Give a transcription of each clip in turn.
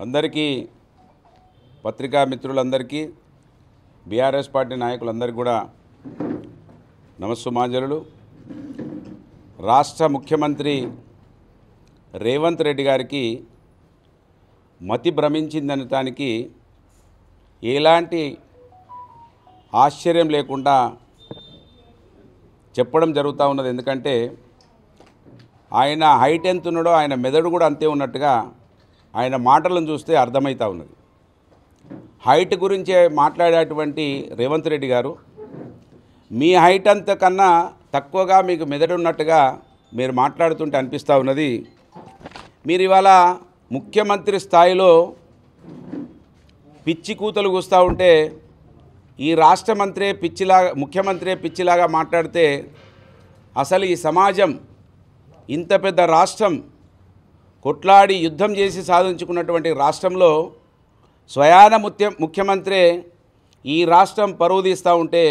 అందరికీ పత్రికా మిత్రులందరికీ బీఆర్ఎస్ పార్టీ నాయకులందరికీ కూడా నమస్సుమాంజలులు। రాష్ట్ర ముఖ్యమంత్రి రేవంత్ రెడ్డి గారికి మతి భ్రమించిందనటానికి ఎలాంటి ఆశ్చర్యం లేకుండా చెప్పడం జరుగుతూ ఉన్నది। ఎందుకంటే ఆయన హైట్ ఎంత ఉన్నాడో ఆయన మెదడు కూడా అంతే ఉన్నట్టుగా ఆయన మాటలను చూస్తే అర్థమవుతా ఉన్నది। హైట్ గురించే మాట్లాడేటువంటి రేవంత్ రెడ్డి గారు మీ హైట్ అంతకన్నా తక్కువగా మీకు మెదడు ఉన్నట్టుగా మీరు మాట్లాడుతుంటే అనిపిస్తూ ఉన్నది। మీరు ఇవాళ ముఖ్యమంత్రి స్థాయిలో పిచ్చి కూతలు కూస్తూ ఉంటే ఈ రాష్ట్ర మంత్రే పిచ్చిలాగా ముఖ్యమంత్రి పిచ్చిలాగా మాట్లాడితే అసలు ఈ సమాజం ఇంత పెద్ద రాష్ట్రం కొట్లాడి యుద్ధం చేసి సాధించుకున్నటువంటి రాష్ట్రంలో స్వయాన ముఖ్యమంత్రి ఈ రాష్ట్రం పరువు తీస్తూ ఉంటే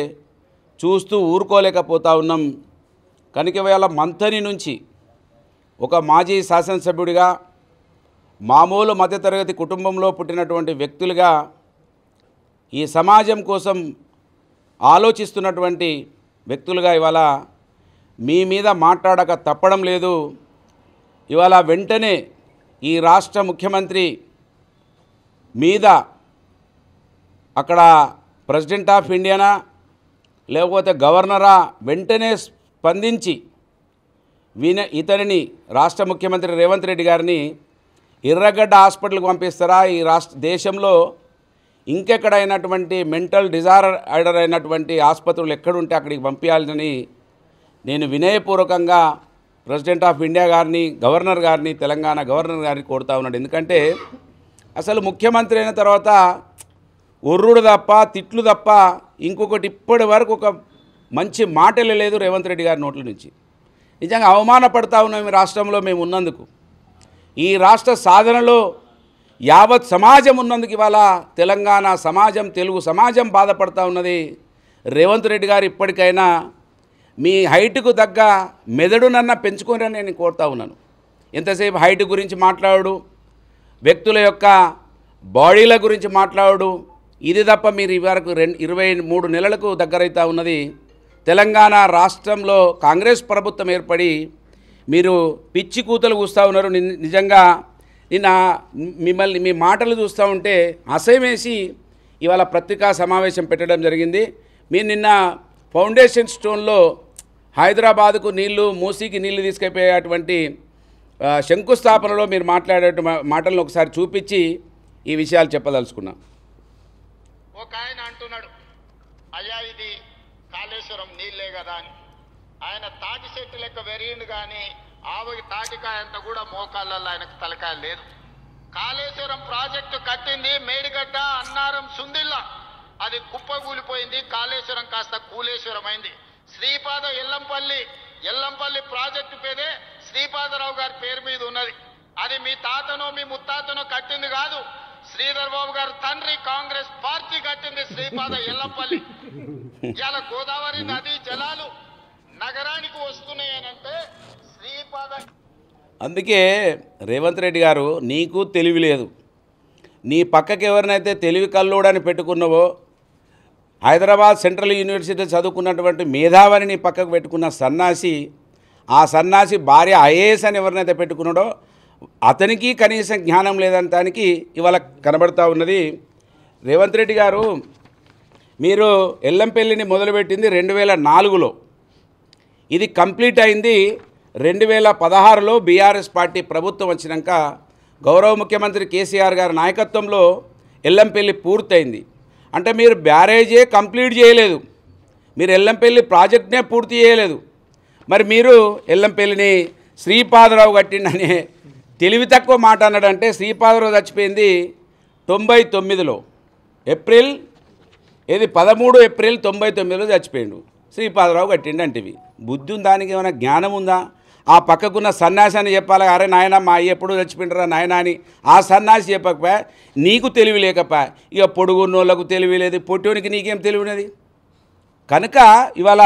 చూస్తూ ఊరుకోలేకపోతా ఉన్నాం। కనుక ఇవాళ మంథని నుంచి ఒక మాజీ శాసనసభ్యుడిగా మామూలు మధ్యతరగతి కుటుంబంలో పుట్టినటువంటి వ్యక్తులుగా ఈ సమాజం కోసం ఆలోచిస్తున్నటువంటి వ్యక్తులుగా ఇవాళ మీ మీద మాట్లాడక తప్పడం లేదు। ఇవాళ వెంటనే ఈ రాష్ట్ర ముఖ్యమంత్రి మీద అక్కడ ప్రెసిడెంట్ ఆఫ్ ఇండియానా లేకపోతే గవర్నరా వెంటనే స్పందించి ఇతనిని రాష్ట్ర ముఖ్యమంత్రి రేవంత్ రెడ్డి గారిని ఎర్రగడ్డ హాస్పిటల్కి పంపిస్తారా? ఈ దేశంలో ఇంకెక్కడైనటువంటి మెంటల్ డిజార్డర్ అయినటువంటి ఆసుపత్రులు ఎక్కడుంటే అక్కడికి పంపించాలని నేను వినయపూర్వకంగా ప్రెసిడెంట్ ఆఫ్ ఇండియా గారిని గవర్నర్ గారిని తెలంగాణ గవర్నర్ గారిని కోరుతా ఉన్నాడు। ఎందుకంటే అసలు ముఖ్యమంత్రి అయిన తర్వాత ఒర్రుడు తప్ప తిట్లు తప్ప ఇంకొకటి ఇప్పటి వరకు ఒక మంచి మాటలే లేదు రేవంత్ రెడ్డి గారి నోట్ల నుంచి। నిజంగా అవమానపడతా ఉన్నాం ఈ రాష్ట్రంలో మేము ఉన్నందుకు, ఈ రాష్ట్ర సాధనలో యావత్ సమాజం ఉన్నందుకు ఇవాళ తెలంగాణ సమాజం తెలుగు సమాజం బాధపడతా ఉన్నది। రేవంత్ రెడ్డి గారు ఇప్పటికైనా మీ హైట్కు తగ్గ మెదడునన్న పెంచుకోరని నేను కోరుతా ఉన్నాను। ఎంతసేపు హైట్ గురించి మాట్లాడు, వ్యక్తుల యొక్క బాడీల గురించి మాట్లాడు, ఇది తప్ప మీరు ఇవరకు 23 నెలలకు దగ్గరైతా ఉన్నది। తెలంగాణ రాష్ట్రంలో కాంగ్రెస్ ప్రభుత్వం ఏర్పడి మీరు పిచ్చి కూతలు కూస్తూ ఉన్నారు। నిజంగా నిన్న మిమ్మల్ని మీ మాటలు చూస్తూ ఉంటే అసహ్యమేసి ఇవాళ పత్రికా సమావేశం పెట్టడం జరిగింది। మీరు నిన్న ఫౌండేషన్ స్టోన్లో హైదరాబాద్కు నీళ్లు మూసీకి నీళ్లు తీసుకెళ్ళిపోయేటువంటి శంకుస్థాపనలో మీరు మాట్లాడే మాటలను ఒకసారి చూపించి ఈ విషయాలు చెప్పదలుచుకున్నా। ఒక ఆయన అంటున్నాడు, అయ్యా ఇది కాళేశ్వరం నీళ్ళే కదా అని। ఆయన తాటి చెట్టు లెక్క వెరిగిండు కానీ ఆవుకి తాటికాయ అంతా కూడా మోకాళ్ళల్లో ఆయనకు తలకాయ లేదు। కాళేశ్వరం ప్రాజెక్టు కట్టింది మేడిగడ్డ అన్నారం సుందిల్లా, అది కుప్పగూలిపోయింది। కాళేశ్వరం కాస్త కూలేశ్వరం అయింది। శ్రీపాద ఎల్లంపల్లి ప్రాజెక్టు పేరే శ్రీపాదరావు గారి పేరు మీద ఉన్నది। అది మీ తాతనో మీ ముత్తాతనో కట్టింది కాదు, శ్రీధర్ బాబు గారు తండ్రి కాంగ్రెస్ పార్టీ కట్టింది శ్రీపాద ఎల్లంపల్లి। ఇవాళ గోదావరి నదీ జలాలు నగరానికి వస్తున్నాయనంటే శ్రీపాద అందుకే రేవంత్ రెడ్డి గారు నీకు తెలివి లేదు, నీ పక్కకి ఎవరినైతే తెలివి కల్లోడని పెట్టుకున్నావో హైదరాబాద్ సెంట్రల్ యూనివర్సిటీ చదువుకున్నటువంటి మేధావిని నీ పక్కకు పెట్టుకున్న సన్నాసి, ఆ సన్నాసి భార్య ఐఏఎస్ అని ఎవరినైతే పెట్టుకున్నాడో అతనికి కనీసం జ్ఞానం లేదంటానికి ఇవాళ కనబడతా ఉన్నది। రేవంత్ రెడ్డి గారు మీరు ఎల్లంపల్లిని మొదలుపెట్టింది 2004లో, ఇది కంప్లీట్ అయింది 2016లో బీఆర్ఎస్ పార్టీ ప్రభుత్వం వచ్చినాక గౌరవ ముఖ్యమంత్రి కేసీఆర్ గారి నాయకత్వంలో ఎల్లంపల్లి పూర్తయింది। అంటే మీరు బ్యారేజే కంప్లీట్ చేయలేదు, మీరు ఎల్లంపల్లి ప్రాజెక్ట్నే పూర్తి చేయలేదు, మరి మీరు ఎల్లంపల్లిని శ్రీపాదరావు కట్టిండనే తెలివి తక్కువ మాట అన్నాడంటే శ్రీపాదరావు చచ్చిపోయింది 99లో ఏప్రిల్ 13 ఏప్రిల్ 99లో చచ్చిపోయిండు, శ్రీపాదరావు కట్టిండంటివి బుద్ధి ఉందా? దానికి ఏమైనా జ్ఞానం ఉందా? ఆ పక్కకున్న సన్యాసాన్ని చెప్పాలి, అరే నాయన మా ఎప్పుడు చచ్చిపోయింటారా నాయన అని ఆ సన్యాసి చెప్పకపోయా, నీకు తెలివి లేకపోయా, ఇక పొడుగున్నోళ్ళకు తెలివి లేదు, పొట్టోనికి నీకేం తెలివి ఉన్నది? కనుక ఇవాళ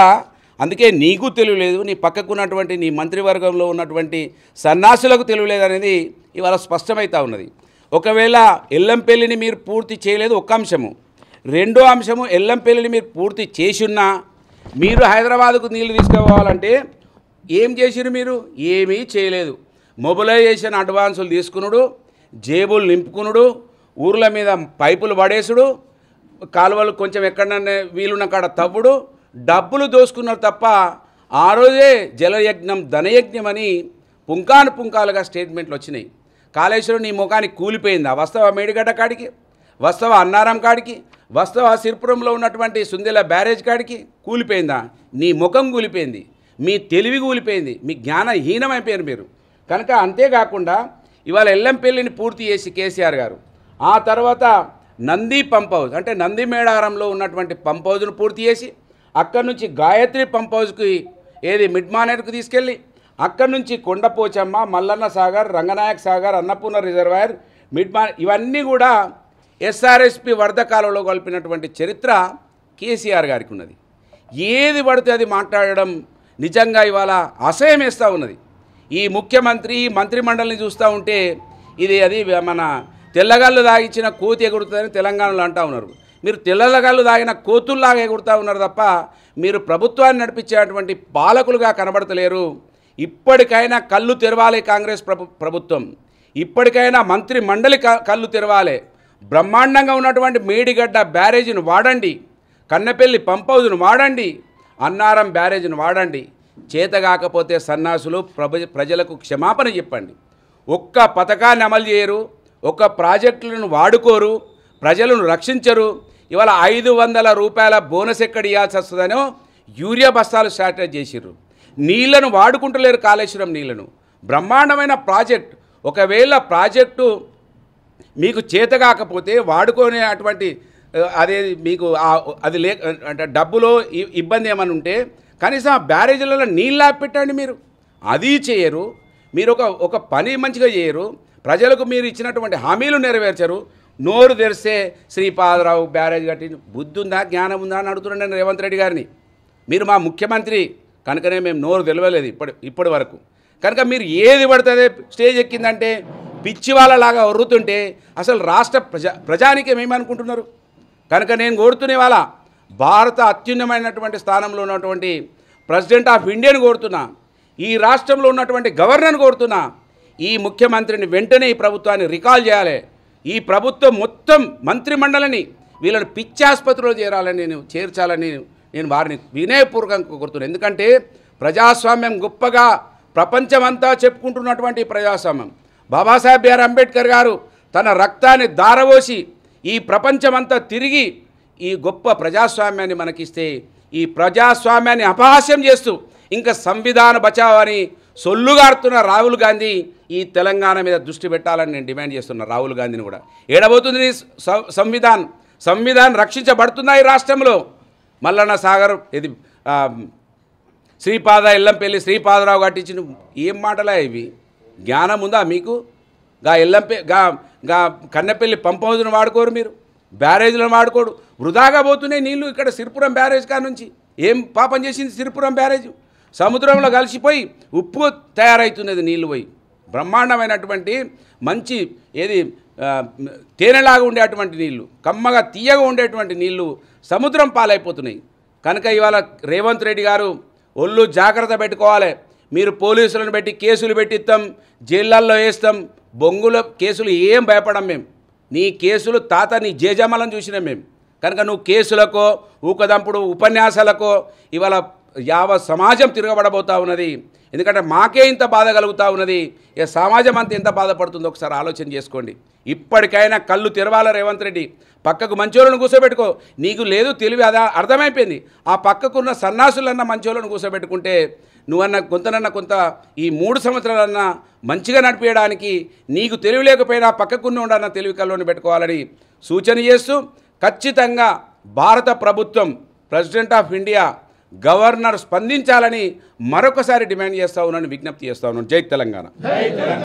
అందుకే నీకు తెలియలేదు, నీ పక్కకున్నటువంటి నీ మంత్రివర్గంలో ఉన్నటువంటి సన్నాసులకు తెలియలేదనేది ఇవాళ స్పష్టమైతా ఉన్నది. ఒకవేళ ఎల్లంపల్లిని మీరు పూర్తి చేయలేదు ఒక అంశము, రెండో అంశము ఎల్లంపల్లిని మీరు పూర్తి చేసినా మీరు హైదరాబాద్కు నీళ్లు తీసుకుపోవాలంటే ఏం చేసిరు? మీరు ఏమీ చేయలేదు. మొబిలైజేషన్ అడ్వాన్సులు తీసుకునుడు, జేబులు నింపుకునుడు, ఊర్ల మీద పైపులు పడేసుడు, కాలువలు కొంచెం ఎక్కడన్నా వీలున్న కాడ తవ్వుడు, డబ్బులు దోసుకున్నారు తప్ప ఆ రోజే జలయజ్ఞం ధనయజ్ఞం అని పుంకాను పుంకాలుగా స్టేట్మెంట్లు వచ్చినాయి. కాళేశ్వరం నీ ముఖానికి కూలిపోయిందా? వస్తావా మేడిగడ్డ కాడికి? వస్తావా అన్నారం కాడికి? వస్తావా సిరిపురంలో ఉన్నటువంటి సుందెల బ్యారేజ్ కాడికి? కూలిపోయిందా? నీ ముఖం కూలిపోయింది, మీ తెలివి కూలిపోయింది, మీ జ్ఞానహీనమైపోయారు మీరు. కనుక అంతేకాకుండా ఇవాళ ఎల్లంపల్లిని పూర్తి చేసి కేసీఆర్ గారు ఆ తర్వాత నంది పంప్ హౌస్ అంటే నంది మేడారంలో ఉన్నటువంటి పంప్ హౌస్ను పూర్తి చేసి అక్కడి నుంచి గాయత్రి పంప్ హౌస్కి ఏది మిడ్ మానేర్కు తీసుకెళ్ళి అక్కడి నుంచి కొండపోచమ్మ, మల్లన్న సాగర్, రంగనాయక్ సాగర్, అన్నపూర్ణ రిజర్వాయర్, ఇవన్నీ కూడా ఎస్ఆర్ఎస్పి వరద కాలంలో కలిపినటువంటి చరిత్ర కేసీఆర్ గారికి ఉన్నది. ఏది పడితే అది మాట్లాడడం నిజంగా ఇవాళ అసహ్యం వేస్తూ ఉన్నది. ఈ ముఖ్యమంత్రి మంత్రిమండలిని చూస్తూ ఉంటే అది మన తెల్లగాళ్ళు దాగించిన కోతి ఎగురుతుందని తెలంగాణలో అంటూ ఉన్నారు. మీరు తెల్లగాళ్ళు దాగిన కోతుల్లాగా ఎగురుతూ ఉన్నారు తప్ప మీరు ప్రభుత్వాన్ని నడిపించేటువంటి పాలకులుగా కనబడతలేరు. ఇప్పటికైనా కళ్ళు తెరవాలి కాంగ్రెస్ ప్రభుత్వం, ఇప్పటికైనా మంత్రి మండలి కళ్ళు తెరవాలి. బ్రహ్మాండంగా ఉన్నటువంటి మేడిగడ్డ బ్యారేజీని వాడండి, కన్నెపల్లి పంప్ హౌస్ను వాడండి, అన్నారం బ్యారేజీని వాడండి. చేత కాకపోతే సన్నాసులు ప్రజలకు క్షమాపణ చెప్పండి. ఒక్క పథకాన్ని అమలు చేయరు, ఒక్క ప్రాజెక్టులను వాడుకోరు, ప్రజలను రక్షించరు. ఇవాళ 500 రూపాయల బోనస్ ఎక్కడ ఇవ్వాల్సి వస్తుందనో యూరియా బస్తాలు స్టార్ట్ చేసిర్రు. నీళ్లను వాడుకుంటలేరు, కాళేశ్వరం నీళ్లను. బ్రహ్మాండమైన ప్రాజెక్ట్. ఒకవేళ ప్రాజెక్టు మీకు చేత కాకపోతే వాడుకునే అటువంటి అదే మీకు అది అంటే డబ్బులో ఇబ్బంది ఏమైనా ఉంటే కనీసం ఆ బ్యారేజీలలో నీళ్ళు పెట్టండి. మీరు అది చేయరు. మీరు ఒక పని మంచిగా చేయరు. ప్రజలకు మీరు ఇచ్చినటువంటి హామీలు నెరవేర్చరు. నోరు తెరిస్తే శ్రీపాదరావు బ్యారేజ్ కట్టి బుద్ధి ఉందా, జ్ఞానం ఉందా అని అడుగుతున్నాను నేను రేవంత్ రెడ్డి గారిని. మీరు మా ముఖ్యమంత్రి కనుకనే మేము నోరు తెలవలేదు ఇప్పటి వరకు. కనుక మీరు ఏది పడుతుందే స్టేజ్ ఎక్కిందంటే పిచ్చి వాళ్ళలాగా ఒర్రుతుంటే అసలు రాష్ట్ర ప్రజానికి ఏమనుకుంటున్నారు? కనుక నేను కోరుతునే వాళ్ళ భారత అత్యున్నతమైనటువంటి స్థానంలో ఉన్నటువంటి ప్రెసిడెంట్ ఆఫ్ ఇండియాని కోరుతున్నా, ఈ రాష్ట్రంలో ఉన్నటువంటి గవర్నర్ని కోరుతున్నా, ఈ ముఖ్యమంత్రిని వెంటనే ఈ ప్రభుత్వాన్ని రికాల్ చేయాలి. ఈ ప్రభుత్వం మొత్తం మంత్రిమండలిని వీళ్ళని పిచ్చాసుపత్రిలో చేర్చాలని నేను వారిని వినయపూర్వకంగా కోరుతున్నాను. ఎందుకంటే ప్రజాస్వామ్యం గొప్పగా ప్రపంచమంతా చెప్పుకుంటున్నటువంటి ప్రజాస్వామ్యం, బాబాసాహెబ్ బిఆర్ అంబేద్కర్ గారు తన రక్తాన్ని దారవోసి ఈ ప్రపంచమంతా తిరిగి ఈ గొప్ప ప్రజాస్వామ్యాన్ని మనకిస్తే ఈ ప్రజాస్వామ్యాన్ని అపహాస్యం చేస్తూ ఇంకా సంవిధాన బచావ్ అని సొల్లుగారుతున్న రాహుల్ గాంధీ ఈ తెలంగాణ మీద దృష్టి పెట్టాలని నేను డిమాండ్ చేస్తున్నా. రాహుల్ గాంధీని కూడా ఏడబోతుంది సంవిధానం రక్షించబడుతుందా ఈ రాష్ట్రంలో? మల్లన్న సాగర్ ఇది ఎల్లంపల్లి శ్రీపాదరావు కట్టించిన ఏం మాటలా ఇవి? జ్ఞానం ఉందా మీకు? కన్నెపల్లి పంప్ హౌస్ను వాడుకోరు, మీరు బ్యారేజ్లను వాడుకోడు. వృధాగా పోతున్నాయి నీళ్లు. ఇక్కడ సిరిపురం బ్యారేజ్ కాడ నుంచి ఏం పాపం చేసింది సిరిపురం బ్యారేజ్? సముద్రంలో కలిసిపోయి ఉప్పు తయారవుతున్నది నీళ్లు పోయి. బ్రహ్మాండమైనటువంటి మంచి తేనెలాగా ఉండేటువంటి నీళ్లు, కమ్మగా తీయగా ఉండేటువంటి నీళ్లు సముద్రం పాలైపోతున్నాయి. కనుక ఇవాళ రేవంత్ రెడ్డి గారు ఒళ్ళు జాగ్రత్త పెట్టుకోవాలి. మీరు పోలీసులను పెట్టి కేసులు పెట్టిస్తాం, జైళ్ళల్లో వేస్తాం, బొంగుల కేసులు ఏం భయపడం మేము. నీ కేసులు నీ జేజమ్మలను చూసినాం మేము. కనుక నువ్వు కేసులకో ఊకదంపుడు ఉపన్యాసాలకో ఇవాళ యావత్ సమాజం తిరగబడబోతూ ఉన్నది. ఎందుకంటే మాకే ఇంత బాధ కలుగుతూ ఉన్నది, ఇక సమాజం అంతా ఎంత బాధపడుతుందో ఒకసారి ఆలోచన చేసుకోండి. ఇప్పటికైనా కళ్ళు తెరవాల రేవంత్ రెడ్డి. పక్కకు మంచోళ్ళను కూర్చోబెట్టుకో. నీకు లేదు తెలివి, అదా అర్థమైపోయింది. ఆ పక్కకున్న సన్నాసులన్న మంచోళ్ళను కూర్చోబెట్టుకుంటే కొంత ఈ 3 సంవత్సరాలన్నా మంచిగా నడిపేయడానికి నీకు తెలివి లేకపోయినా పక్కకున్న ఉండన్న తెలివి కల్లోని పెట్టుకోవాలని సూచన చేస్తూ ఖచ్చితంగా భారత ప్రభుత్వం, ప్రెసిడెంట్ ఆఫ్ ఇండియా, గవర్నర్ స్పందించాలని మరొకసారి డిమాండ్ చేస్తూ ఉన్నాను, విజ్ఞప్తి చేస్తూ ఉన్నాను. జై తెలంగాణ.